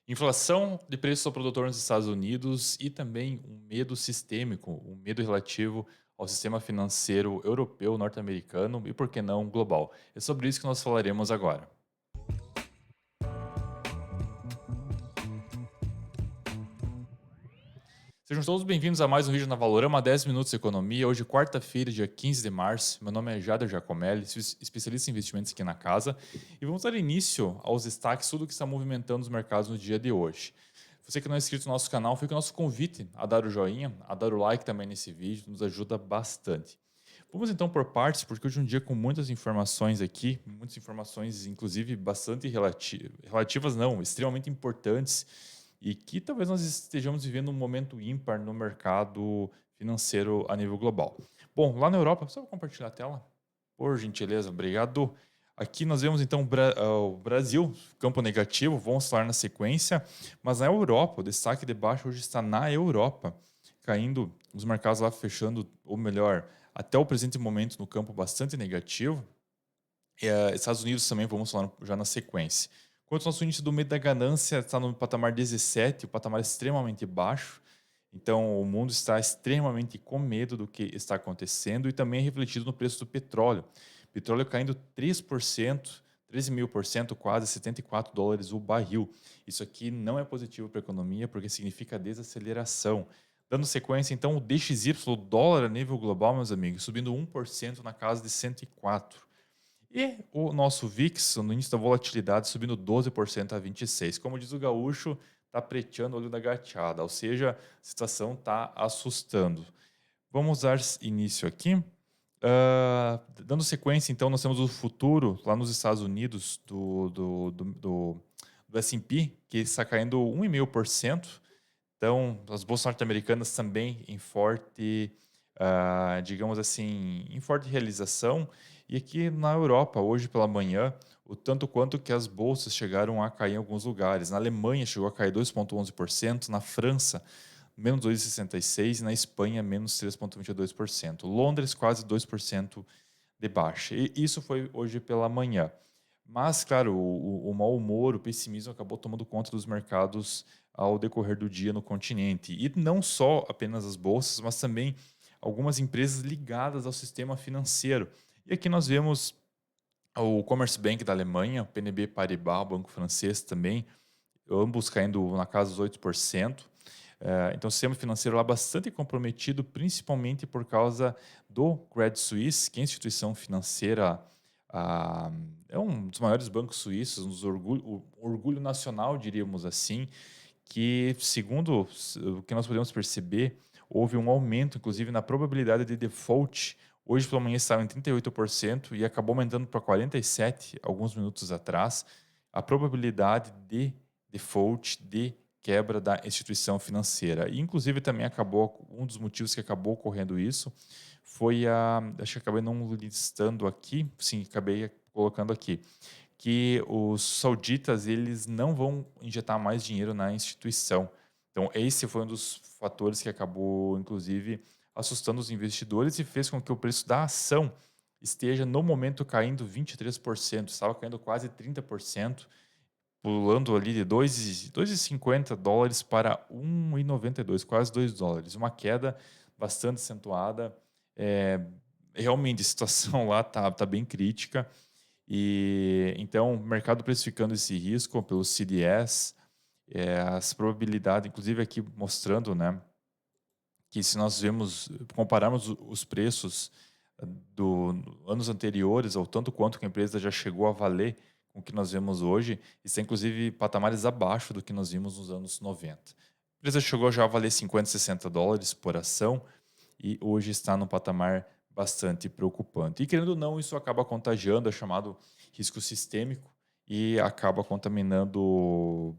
Inflação de preços ao produtor nos Estados Unidos e também um medo sistêmico, um medo relativo ao sistema financeiro europeu, norte-americano e, por que não, global. É sobre isso que nós falaremos agora. Sejam todos bem-vindos a mais um vídeo na Valorama 10 Minutos de Economia. Hoje, quarta-feira, dia 15 de março. Meu nome é Jader Giacomelli, sou especialista em investimentos aqui na casa. E vamos dar início aos destaques, tudo que está movimentando os mercados no dia de hoje. Você que não é inscrito no nosso canal, fica o nosso convite a dar o joinha, a dar o like também nesse vídeo, nos ajuda bastante. Vamos então por partes, porque hoje é um dia com muitas informações aqui, muitas informações, inclusive bastante relativas, não, extremamente importantes, e que talvez nós estejamos vivendo um momento ímpar no mercado financeiro a nível global. Bom, lá na Europa, só vou compartilhar a tela, por gentileza, obrigado. Aqui nós vemos então o Brasil, campo negativo, vamos falar na sequência, mas na Europa, o destaque de baixo hoje está na Europa, caindo, os mercados lá fechando, ou melhor, até o presente momento no campo bastante negativo. Estados Unidos também, vamos falar já na sequência. Enquanto o nosso índice do medo da ganância está no patamar 17, o patamar extremamente baixo, então o mundo está extremamente com medo do que está acontecendo e também é refletido no preço do petróleo. Petróleo caindo 3%, 13.000%, quase US$ 74 o barril. Isso aqui não é positivo para a economia porque significa desaceleração. Dando sequência, então, o DXY, o dólar a nível global, meus amigos, subindo 1% na casa de 104. E o nosso VIX, no início da volatilidade, subindo 12% a 26. Como diz o gaúcho, está preteando o olho da gateada, ou seja, a situação está assustando. Vamos dar início aqui. Dando sequência, então, nós temos o futuro lá nos Estados Unidos do S&P, que está caindo 1,5%. Então, as bolsas norte-americanas também em forte, digamos assim, em forte realização. E aqui na Europa, hoje pela manhã, o tanto quanto que as bolsas chegaram a cair em alguns lugares. Na Alemanha chegou a cair 2,11%, na França menos 2,66% e na Espanha menos 3,22%. Londres quase 2% de baixa. E isso foi hoje pela manhã. Mas, claro, o mau humor, o pessimismo acabou tomando conta dos mercados ao decorrer do dia no continente. E não só apenas as bolsas, mas também algumas empresas ligadas ao sistema financeiro. E aqui nós vemos o Commerzbank da Alemanha, o BNP Paribas, o banco francês também, ambos caindo na casa dos 8%. Então, o sistema financeiro lá bastante comprometido, principalmente por causa do Credit Suisse, que é a instituição financeira, ah, é um dos maiores bancos suíços, o orgulho nacional, diríamos assim, que, segundo o que nós podemos perceber, houve um aumento, inclusive, na probabilidade de default. Hoje pela manhã estava em 38% e acabou aumentando para 47% alguns minutos atrás. A probabilidade de default, de quebra da instituição financeira. E, inclusive, também acabou, um dos motivos que acabou ocorrendo isso foi acho que acabei não listando aqui, sim, acabei colocando aqui, que os sauditas eles não vão injetar mais dinheiro na instituição. Então, esse foi um dos fatores que acabou, inclusive, assustando os investidores e fez com que o preço da ação esteja, no momento, caindo 23%, estava caindo quase 30%, pulando ali de US$ 2,50 para 1,92, quase US$ 2. Uma queda bastante acentuada. É, realmente, a situação lá tá bem crítica. E então, o mercado precificando esse risco pelo CDS, as probabilidades, inclusive aqui mostrando, né, que se nós compararmos os preços do anos anteriores, ou tanto quanto que a empresa já chegou a valer com o que nós vemos hoje, está inclusive patamares abaixo do que nós vimos nos anos 90. A empresa chegou já a valer US$ 50, US$ 60 por ação e hoje está num patamar bastante preocupante. E querendo ou não, isso acaba contagiando, é chamado risco sistêmico e acaba contaminando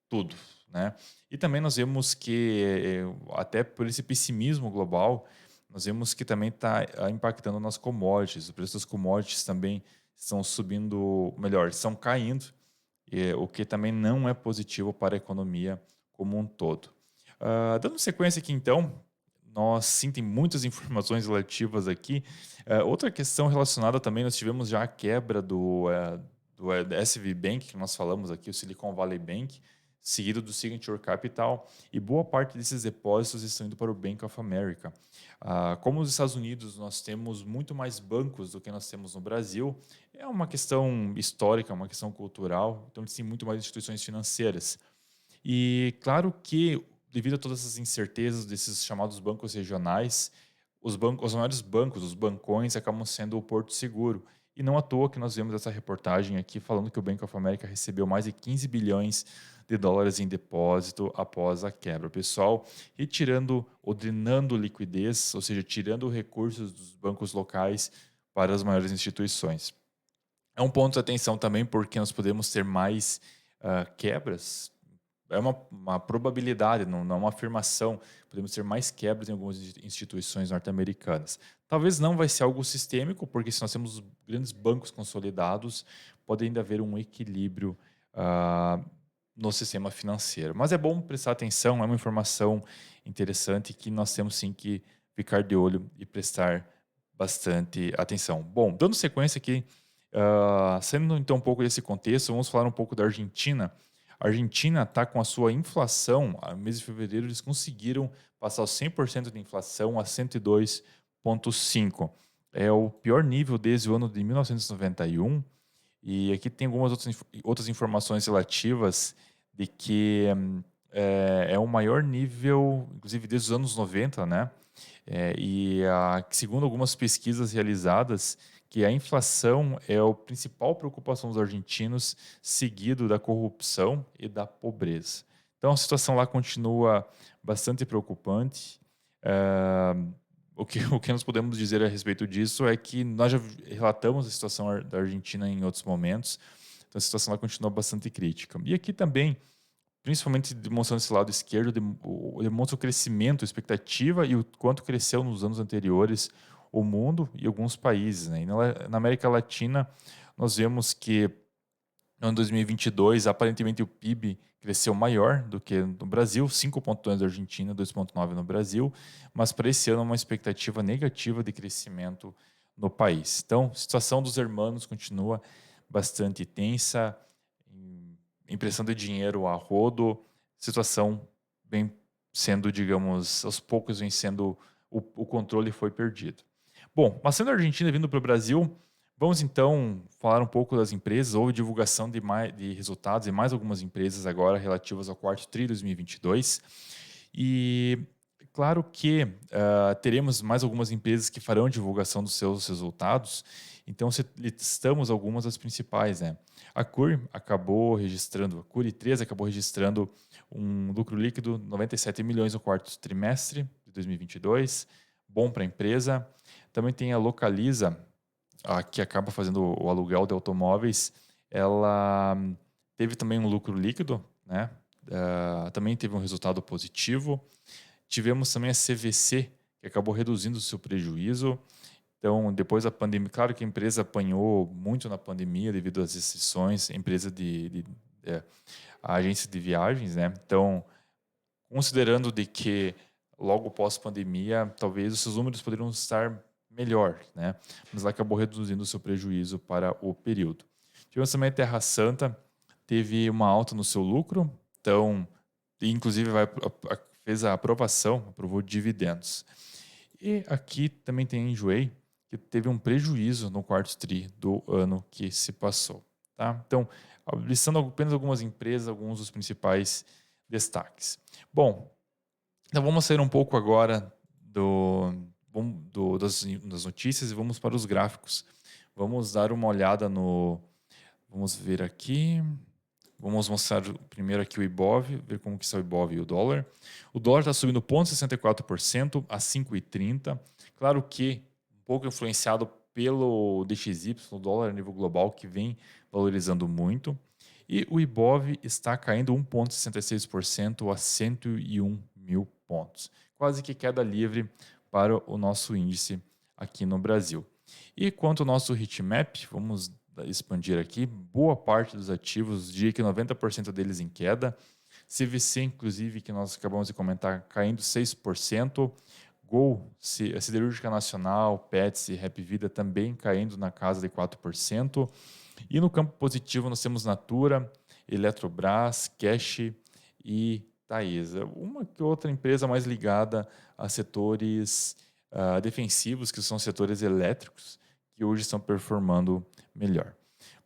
tudo, né? E também nós vemos que, até por esse pessimismo global, nós vemos que também está impactando nas commodities. Os preços das commodities também estão subindo, melhor, estão caindo, o que também não é positivo para a economia como um todo. Dando sequência aqui, então, nós sim tem muitas informações relativas aqui. Outra questão relacionada também, nós tivemos já a quebra do SVB Bank, que nós falamos aqui, o Silicon Valley Bank, seguido do Signature Capital, e boa parte desses depósitos estão indo para o Bank of America. Como os Estados Unidos nós temos muito mais bancos do que nós temos no Brasil, é uma questão histórica, uma questão cultural, então eles têm muito mais instituições financeiras. E claro que, devido a todas essas incertezas desses chamados bancos regionais, os maiores bancos, os bancões, acabam sendo o porto seguro. E não à toa que nós vemos essa reportagem aqui falando que o Bank of America recebeu mais de 15 bilhões de dólares em depósito após a quebra. O pessoal retirando ou drenando liquidez, ou seja, tirando recursos dos bancos locais para as maiores instituições. É um ponto de atenção também porque nós podemos ter mais quebras. É uma probabilidade, não é uma afirmação. Podemos ter mais quebras em algumas instituições norte-americanas. Talvez não vai ser algo sistêmico, porque se nós temos grandes bancos consolidados, pode ainda haver um equilíbrio ah, no sistema financeiro. Mas é bom prestar atenção, é uma informação interessante que nós temos sim que ficar de olho e prestar bastante atenção. Bom, dando sequência aqui, saindo então um pouco desse contexto, vamos falar um pouco da Argentina. A Argentina está com a sua inflação, no mês de fevereiro eles conseguiram passar os 100% de inflação a 102,5. É o pior nível desde o ano de 1991. E aqui tem algumas outras informações relativas de que é o maior nível, inclusive desde os anos 90, né? Segundo algumas pesquisas realizadas, que a inflação é a principal preocupação dos argentinos, seguido da corrupção e da pobreza. Então a situação lá continua bastante preocupante. O que nós podemos dizer a respeito disso é que nós já relatamos a situação da Argentina em outros momentos, então a situação lá continua bastante crítica. E aqui também, principalmente demonstrando esse lado esquerdo, demonstra o crescimento, a expectativa e o quanto cresceu nos anos anteriores o mundo e alguns países, né? E na América Latina, nós vemos que no ano 2022, aparentemente o PIB cresceu maior do que no Brasil, 5,2 na Argentina, 2,9 no Brasil, mas para esse ano uma expectativa negativa de crescimento no país. Então, a situação dos hermanos continua bastante tensa, impressão de dinheiro a rodo, situação bem sendo, digamos, aos poucos vem sendo, o controle foi perdido. Bom, mas sendo a Argentina vindo para o Brasil, vamos então falar um pouco das empresas. Houve divulgação de resultados em mais algumas empresas agora relativas ao quarto TRI 2022. E claro que teremos mais algumas empresas que farão divulgação dos seus resultados. Então, listamos algumas das principais, né? A Cury acabou registrando, a Cury 3 acabou registrando um lucro líquido 97 milhões no quarto trimestre de 2022, bom para a empresa. Também tem a Localiza, que acaba fazendo o aluguel de automóveis, ela teve também um lucro líquido, né? Também teve um resultado positivo. Tivemos também a CVC, que acabou reduzindo o seu prejuízo. Então, depois da pandemia, claro que a empresa apanhou muito na pandemia devido às restrições, empresa a agência de viagens, né? Então, considerando de que logo pós-pandemia, talvez os seus números poderiam estar melhor, né? Mas ela acabou reduzindo o seu prejuízo para o período. Tivemos também a Terra Santa, teve uma alta no seu lucro, então, inclusive fez a aprovação, aprovou dividendos. E aqui também tem a Enjoei, que teve um prejuízo no quarto TRI do ano que se passou. Tá? Então, listando apenas algumas empresas, alguns dos principais destaques. Bom, então vamos sair um pouco agora das notícias e vamos para os gráficos. Vamos dar uma olhada no... Vamos ver aqui... Vamos mostrar primeiro aqui o Ibov, ver como que está o Ibov e o dólar. O dólar está subindo 0,64% a 5,30. Claro que um pouco influenciado pelo DXY, o dólar a nível global, que vem valorizando muito. E o Ibov está caindo 1,66% a 101 mil pontos. Quase que queda livre para o nosso índice aqui no Brasil. E quanto ao nosso heatmap, vamos expandir aqui, boa parte dos ativos, diria que 90% deles em queda. CVC, inclusive, que nós acabamos de comentar, caindo 6%. Gol, a Siderúrgica Nacional, Pets e Happy Vida também caindo na casa de 4%. E no campo positivo nós temos Natura, Eletrobras, Cash, e Taesa. Uma que outra empresa mais ligada a setores defensivos, que são setores elétricos, que hoje estão performando melhor.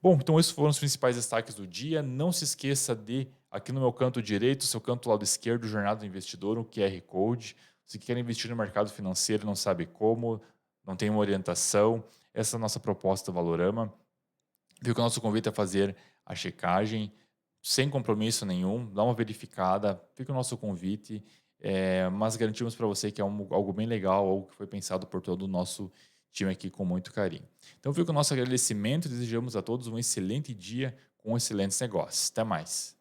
Bom, então esses foram os principais destaques do dia. Não se esqueça de, aqui no meu canto direito, seu canto lado esquerdo, Jornada do Investidor, um QR Code. Se quer investir no mercado financeiro, não sabe como, não tem uma orientação, essa é a nossa proposta Valorama. Fica o nosso convite a fazer a checagem, sem compromisso nenhum, dá uma verificada, fica o nosso convite, mas garantimos para você que é algo bem legal, algo que foi pensado por todo o nosso time aqui com muito carinho. Então fica o nosso agradecimento e desejamos a todos um excelente dia com excelentes negócios. Até mais.